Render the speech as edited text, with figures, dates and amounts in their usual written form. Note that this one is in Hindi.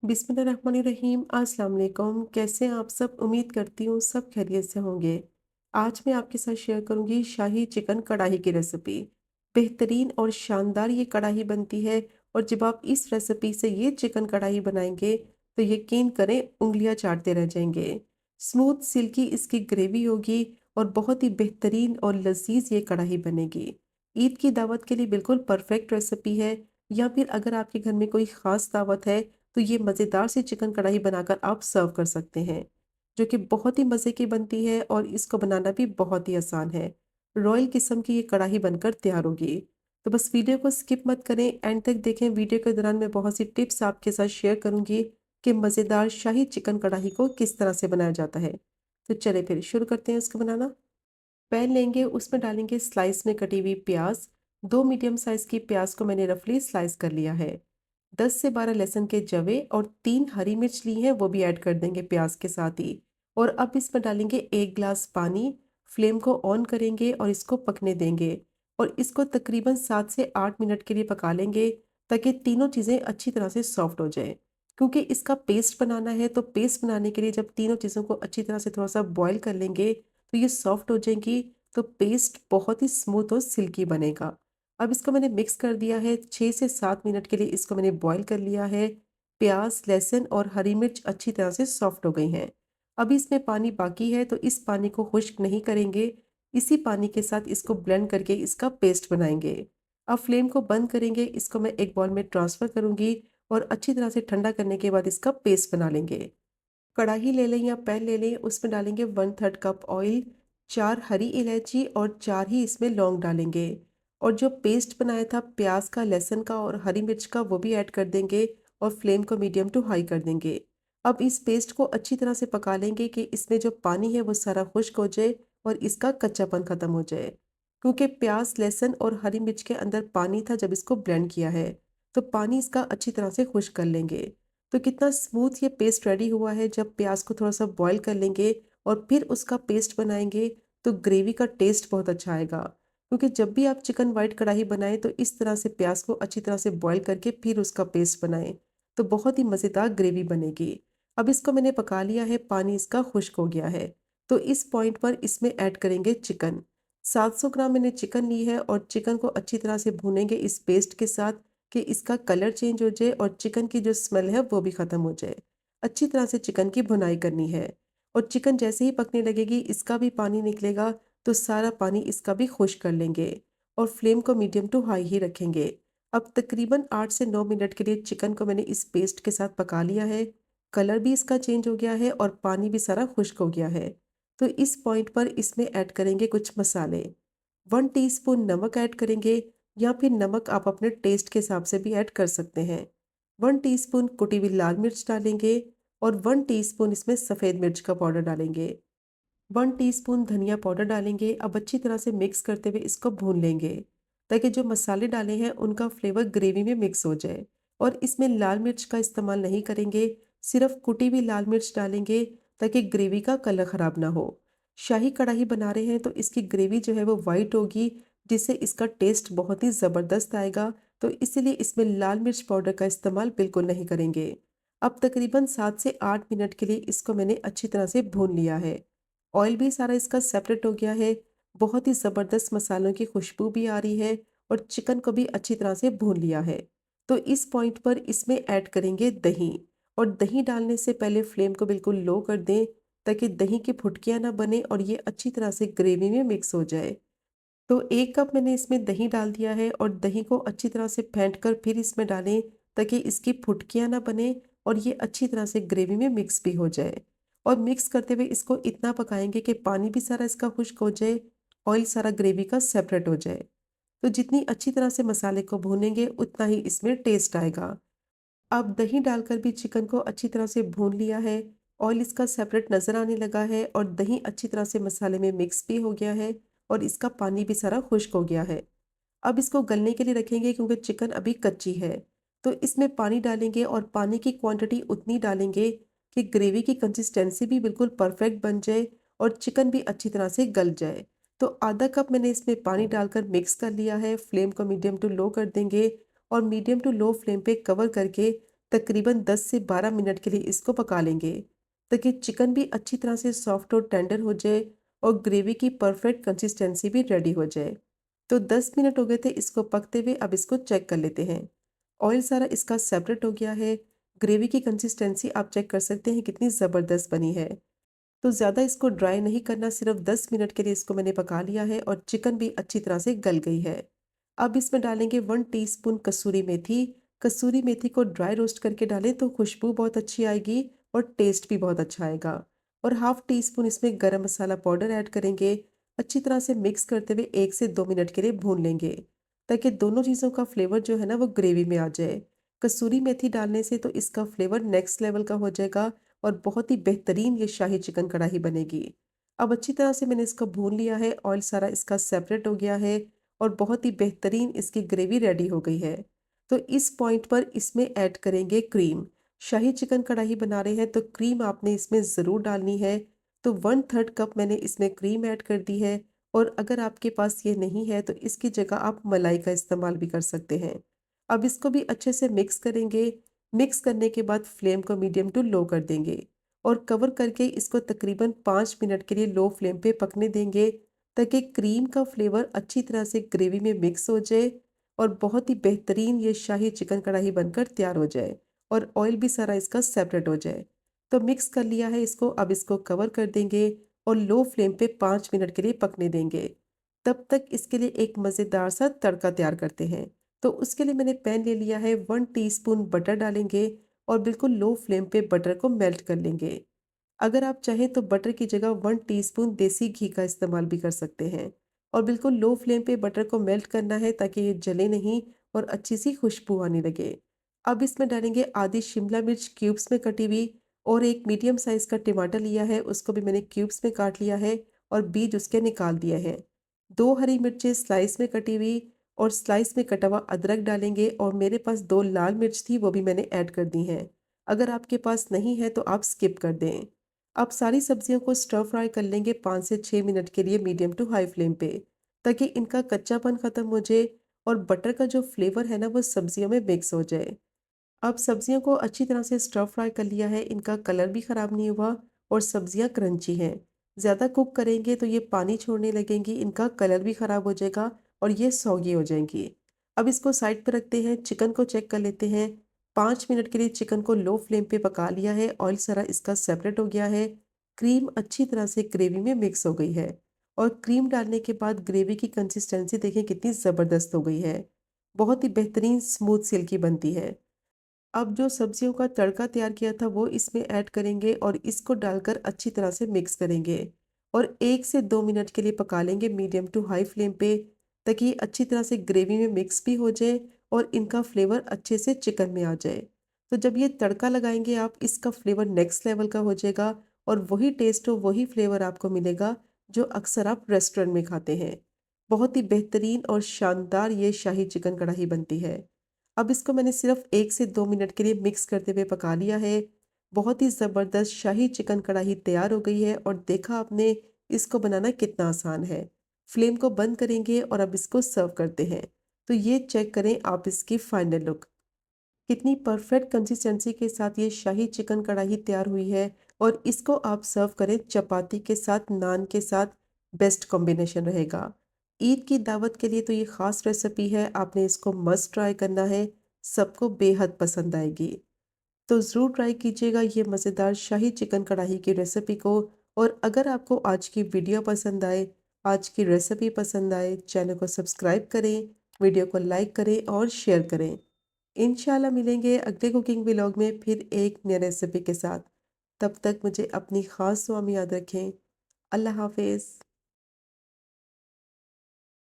बिस्मिल्लाहिर्रहमानिर्रहीम। अस्सलाम वालेकुम। कैसे हैं आप सब? उम्मीद करती हूँ सब खैरियत से होंगे। आज मैं आपके साथ शेयर करूँगी शाही चिकन कढ़ाई की रेसिपी। बेहतरीन और शानदार ये कढ़ाई बनती है और जब आप इस रेसिपी से ये चिकन कढ़ाई बनाएंगे तो यकीन करें उंगलियां चाटते रह जाएंगे। स्मूथ सिल्की इसकी ग्रेवी होगी और बहुत ही बेहतरीन और लजीज ये कढ़ाई बनेगी। ईद की दावत के लिए बिल्कुल परफेक्ट रेसिपी है, या फिर अगर आपके घर में कोई ख़ास दावत है तो ये मज़ेदार सी चिकन कढ़ाई बनाकर आप सर्व कर सकते हैं, जो कि बहुत ही मज़े की बनती है और इसको बनाना भी बहुत ही आसान है। रॉयल किस्म की ये कढ़ाई बनकर तैयार होगी। तो बस वीडियो को स्किप मत करें, एंड तक देखें। वीडियो के दौरान मैं बहुत सी टिप्स आपके साथ शेयर करूंगी कि मज़ेदार शाही चिकन कढ़ाई को किस तरह से बनाया जाता है। तो चले फिर शुरू करते हैं इसको बनाना। पैन लेंगे, उसमें डालेंगे स्लाइस में कटी हुई प्याज। 2 मीडियम साइज की प्याज को मैंने रफली स्लाइस कर लिया है। 10 से 12 लहसुन के जवे और 3 हरी मिर्च ली है, वो भी ऐड कर देंगे प्याज के साथ ही। और अब इसमें डालेंगे 1 गिलास पानी। फ्लेम को ऑन करेंगे और इसको पकने देंगे और इसको तकरीबन 7 से 8 मिनट के लिए पका लेंगे, ताकि तीनों चीज़ें अच्छी तरह से सॉफ्ट हो जाए। क्योंकि इसका पेस्ट बनाना है, तो पेस्ट बनाने के लिए जब तीनों चीज़ों को अच्छी तरह से थोड़ा सा बॉईल कर लेंगे तो ये सॉफ्ट हो जाएंगी। तो पेस्ट बहुत ही स्मूथ और सिल्की बनेगा। अब इसको मैंने मिक्स कर दिया है। 6 से 7 मिनट के लिए इसको मैंने बॉईल कर लिया है। प्याज, लहसुन और हरी मिर्च अच्छी तरह से सॉफ्ट हो गई हैं। अभी इसमें पानी बाकी है, तो इस पानी को खुश्क नहीं करेंगे। इसी पानी के साथ इसको ब्लेंड करके इसका पेस्ट बनाएंगे। अब फ्लेम को बंद करेंगे, इसको मैं एक बाउल में ट्रांसफ़र करूंगी और अच्छी तरह से ठंडा करने के बाद इसका पेस्ट बना लेंगे। कढ़ाई ले लें या पैन ले लें, उसमें डालेंगे 1/3 कप ऑयल। 4 हरी इलायची और 4 ही इसमें लौंग डालेंगे। और जो पेस्ट बनाया था प्याज का, लहसुन का और हरी मिर्च का, वो भी ऐड कर देंगे और फ्लेम को मीडियम टू हाई कर देंगे। अब इस पेस्ट को अच्छी तरह से पका लेंगे कि इसमें जो पानी है वो सारा खुश्क हो जाए और इसका कच्चापन ख़त्म हो जाए। क्योंकि प्याज, लहसुन और हरी मिर्च के अंदर पानी था जब इसको ब्लेंड किया है, तो पानी इसका अच्छी तरह से खुश्क कर लेंगे। तो कितना स्मूथ ये पेस्ट रेडी हुआ है। जब प्याज को थोड़ा सा बॉईल कर लेंगे और फिर उसका पेस्ट बनाएंगे तो ग्रेवी का टेस्ट बहुत अच्छा आएगा। क्योंकि जब भी आप चिकन वाइट कढ़ाई बनाएं तो इस तरह से प्याज को अच्छी तरह से बॉईल करके फिर उसका पेस्ट बनाएं, तो बहुत ही मज़ेदार ग्रेवी बनेगी। अब इसको मैंने पका लिया है, पानी इसका खुश्क हो गया है। तो इस पॉइंट पर इसमें ऐड करेंगे चिकन। 700 ग्राम मैंने चिकन ली है और चिकन को अच्छी तरह से भूनेंगे इस पेस्ट के साथ कि इसका कलर चेंज हो जाए और चिकन की जो स्मेल है वो भी ख़त्म हो जाए। अच्छी तरह से चिकन की भुनाई करनी है और चिकन जैसे ही पकने लगेगी इसका भी पानी निकलेगा, तो सारा पानी इसका भी खुश्क कर लेंगे और फ्लेम को मीडियम टू हाई ही रखेंगे। अब तकरीबन 8 से 9 मिनट के लिए चिकन को मैंने इस पेस्ट के साथ पका लिया है। कलर भी इसका चेंज हो गया है और पानी भी सारा खुश्क हो गया है। तो इस पॉइंट पर इसमें ऐड करेंगे कुछ मसाले। 1 टीस्पून नमक ऐड करेंगे, या फिर नमक आप अपने टेस्ट के हिसाब से भी ऐड कर सकते हैं। 1 टीस्पून कुटी हुई लाल मिर्च डालेंगे और 1 टीस्पून इसमें सफ़ेद मिर्च का पाउडर डालेंगे। 1 टीस्पून धनिया पाउडर डालेंगे। अब अच्छी तरह से मिक्स करते हुए इसको भून लेंगे, ताकि जो मसाले डाले हैं उनका फ्लेवर ग्रेवी में मिक्स हो जाए। और इसमें लाल मिर्च का इस्तेमाल नहीं करेंगे, सिर्फ कुटी हुई लाल मिर्च डालेंगे, ताकि ग्रेवी का कलर ख़राब ना हो। शाही कढ़ाई बना रहे हैं तो इसकी ग्रेवी जो है वो वाइट होगी, जिससे इसका टेस्ट बहुत ही ज़बरदस्त आएगा। तो इसीलिए इसमें लाल मिर्च पाउडर का इस्तेमाल बिल्कुल नहीं करेंगे। अब तकरीबन 7 से 8 मिनट के लिए इसको मैंने अच्छी तरह से भून लिया है। ऑयल भी सारा इसका सेपरेट हो गया है। बहुत ही ज़बरदस्त मसालों की खुशबू भी आ रही है और चिकन को भी अच्छी तरह से भून लिया है। तो इस पॉइंट पर इसमें ऐड करेंगे दही। और दही डालने से पहले फ्लेम को बिल्कुल लो कर दें, ताकि दही की फुटकियाँ ना बने और ये अच्छी तरह से ग्रेवी में मिक्स हो जाए। तो 1 कप मैंने इसमें दही डाल दिया है और दही को अच्छी तरह से फेंट कर फिर इसमें डालें, ताकि इसकी फुटकियाँ ना बने और ये अच्छी तरह से ग्रेवी में मिक्स भी हो जाए। और मिक्स करते हुए इसको इतना पकाएंगे कि पानी भी सारा इसका खुश्क हो जाए, ऑयल सारा ग्रेवी का सेपरेट हो जाए। तो जितनी अच्छी तरह से मसाले को भूनेंगे उतना ही इसमें टेस्ट आएगा। अब दही डालकर भी चिकन को अच्छी तरह से भून लिया है। ऑयल इसका सेपरेट नज़र आने लगा है और दही अच्छी तरह से मसाले में मिक्स भी हो गया है और इसका पानी भी सारा खुश्क हो गया है। अब इसको गलने के लिए रखेंगे, क्योंकि चिकन अभी कच्ची है। तो इसमें पानी डालेंगे और पानी की क्वांटिटी उतनी डालेंगे कि ग्रेवी की कंसिस्टेंसी भी बिल्कुल परफेक्ट बन जाए और चिकन भी अच्छी तरह से गल जाए। तो आधा कप मैंने इसमें पानी डालकर मिक्स कर लिया है। फ्लेम को मीडियम टू लो कर देंगे और मीडियम टू लो फ्लेम पे कवर करके तकरीबन 10 से 12 मिनट के लिए इसको पका लेंगे ताकि चिकन भी अच्छी तरह से सॉफ्ट और टेंडर हो जाए और ग्रेवी की परफेक्ट कंसिस्टेंसी भी रेडी हो जाए। तो 10 मिनट हो गए थे इसको पकते हुए, अब इसको चेक कर लेते हैं। ऑयल सारा इसका सेपरेट हो गया है। ग्रेवी की कंसिस्टेंसी आप चेक कर सकते हैं कितनी ज़बरदस्त बनी है। तो ज़्यादा इसको ड्राई नहीं करना, सिर्फ 10 मिनट के लिए इसको मैंने पका लिया है और चिकन भी अच्छी तरह से गल गई है। अब इसमें डालेंगे 1 टीस्पून कसूरी मेथी। कसूरी मेथी को ड्राई रोस्ट करके डालें तो खुशबू बहुत अच्छी आएगी और टेस्ट भी बहुत अच्छा आएगा। और हाफ टी स्पून इसमें गरम मसाला पाउडर ऐड करेंगे। अच्छी तरह से मिक्स करते हुए 1 से 2 मिनट के लिए भून लेंगे ताकि दोनों चीज़ों का फ्लेवर जो है ना वो ग्रेवी में आ जाए। कसूरी मेथी डालने से तो इसका फ्लेवर नेक्स्ट लेवल का हो जाएगा और बहुत ही बेहतरीन ये शाही चिकन कढ़ाई बनेगी। अब अच्छी तरह से मैंने इसको भून लिया है, ऑयल सारा इसका सेपरेट हो गया है और बहुत ही बेहतरीन इसकी ग्रेवी रेडी हो गई है। तो इस पॉइंट पर इसमें ऐड करेंगे क्रीम। शाही चिकन कढ़ाई बना रहे हैं तो क्रीम आपने इसमें ज़रूर डालनी है। तो 1/3 कप मैंने इसमें क्रीम ऐड कर दी है और अगर आपके पास ये नहीं है तो इसकी जगह आप मलाई का इस्तेमाल भी कर सकते हैं। अब इसको भी अच्छे से मिक्स करेंगे। मिक्स करने के बाद फ्लेम को मीडियम टू लो कर देंगे और कवर करके इसको तकरीबन 5 मिनट के लिए लो फ्लेम पे पकने देंगे ताकि क्रीम का फ्लेवर अच्छी तरह से ग्रेवी में मिक्स हो जाए और बहुत ही बेहतरीन ये शाही चिकन कढ़ाई बनकर तैयार हो जाए और ऑयल भी सारा इसका सेपरेट हो जाए। तो मिक्स कर लिया है इसको, अब इसको कवर कर देंगे और लो फ्लेम पे 5 मिनट के लिए पकने देंगे। तब तक इसके लिए एक मज़ेदार सा तड़का तैयार करते हैं। तो उसके लिए मैंने पैन ले लिया है, 1 टीस्पून बटर डालेंगे और बिल्कुल लो फ्लेम पे बटर को मेल्ट कर लेंगे। अगर आप चाहें तो बटर की जगह 1 टीस्पून देसी घी का इस्तेमाल भी कर सकते हैं और बिल्कुल लो फ्लेम पे बटर को मेल्ट करना है ताकि ये जले नहीं और अच्छी सी खुशबू आने लगे। अब इसमें डालेंगे आधी शिमला मिर्च क्यूब्स में कटी हुई और एक मीडियम साइज़ का टमाटर लिया है, उसको भी मैंने क्यूब्स में काट लिया है और बीज उसके निकाल दिया है। 2 हरी मिर्चें स्लाइस में कटी हुई और स्लाइस में कटा हुआ अदरक डालेंगे और मेरे पास 2 लाल मिर्च थी वो भी मैंने ऐड कर दी हैं। अगर आपके पास नहीं है तो आप स्किप कर दें। अब सारी सब्जियों को स्टर फ्राई कर लेंगे 5 से 6 मिनट के लिए मीडियम टू हाई फ्लेम पे ताकि इनका कच्चापन ख़त्म हो जाए और बटर का जो फ्लेवर है ना वो सब्जियों में मिक्स हो जाए। अब सब्जियों को अच्छी तरह से स्टर फ्राई कर लिया है, इनका कलर भी ख़राब नहीं हुआ और सब्जियां क्रंची हैं। ज़्यादा कुक करेंगे तो ये पानी छोड़ने लगेंगी, इनका कलर भी ख़राब हो जाएगा और ये सौगी हो जाएंगी। अब इसको साइड पर रखते हैं, चिकन को चेक कर लेते हैं। 5 मिनट के लिए चिकन को लो फ्लेम पे पका लिया है, ऑयल सारा इसका सेपरेट हो गया है। क्रीम अच्छी तरह से ग्रेवी में मिक्स हो गई है और क्रीम डालने के बाद ग्रेवी की कंसिस्टेंसी देखें कितनी ज़बरदस्त हो गई है। बहुत ही बेहतरीन स्मूथ सिल्की बनती है। अब जो सब्जियों का तड़का तैयार किया था वो इसमें ऐड करेंगे और इसको डालकर अच्छी तरह से मिक्स करेंगे और 1 से 2 मिनट के लिए पका लेंगे मीडियम टू हाई फ्लेम पे ताकि ये अच्छी तरह से ग्रेवी में मिक्स भी हो जाए और इनका फ्लेवर अच्छे से चिकन में आ जाए। तो जब ये तड़का लगाएंगे आप, इसका फ्लेवर नेक्स्ट लेवल का हो जाएगा और वही टेस्ट और वही फ्लेवर आपको मिलेगा जो अक्सर आप रेस्टोरेंट में खाते हैं। बहुत ही बेहतरीन और शानदार ये शाही चिकन कढ़ाई बनती है। अब इसको मैंने सिर्फ 1 से 2 मिनट के लिए मिक्स करते हुए पका लिया है। बहुत ही ज़बरदस्त शाही चिकन कढ़ाई तैयार हो गई है और देखा आपने इसको बनाना कितना आसान है। फ्लेम को बंद करेंगे और अब इसको सर्व करते हैं। तो ये चेक करें आप इसकी फाइनल लुक। कितनी परफेक्ट कंसिस्टेंसी के साथ ये शाही चिकन कढ़ाई तैयार हुई है और इसको आप सर्व करें चपाती के साथ, नान के साथ, बेस्ट कॉम्बिनेशन रहेगा। ईद की दावत के लिए तो ये ख़ास रेसिपी है, आपने इसको मस्ट ट्राई करना है, सबको बेहद पसंद आएगी। तो ज़रूर ट्राई कीजिएगा ये मज़ेदार शाही चिकन कढ़ाई की रेसिपी को। और अगर आपको आज की वीडियो पसंद आए, आज की रेसिपी पसंद आए, चैनल को सब्सक्राइब करें, वीडियो को लाइक करें और शेयर करें। इंशाल्लाह मिलेंगे अगले कुकिंग व्लॉग में फिर एक नई रेसिपी के साथ। तब तक मुझे अपनी ख़ास दुआ में याद रखें। अल्लाह हाफ़िज़।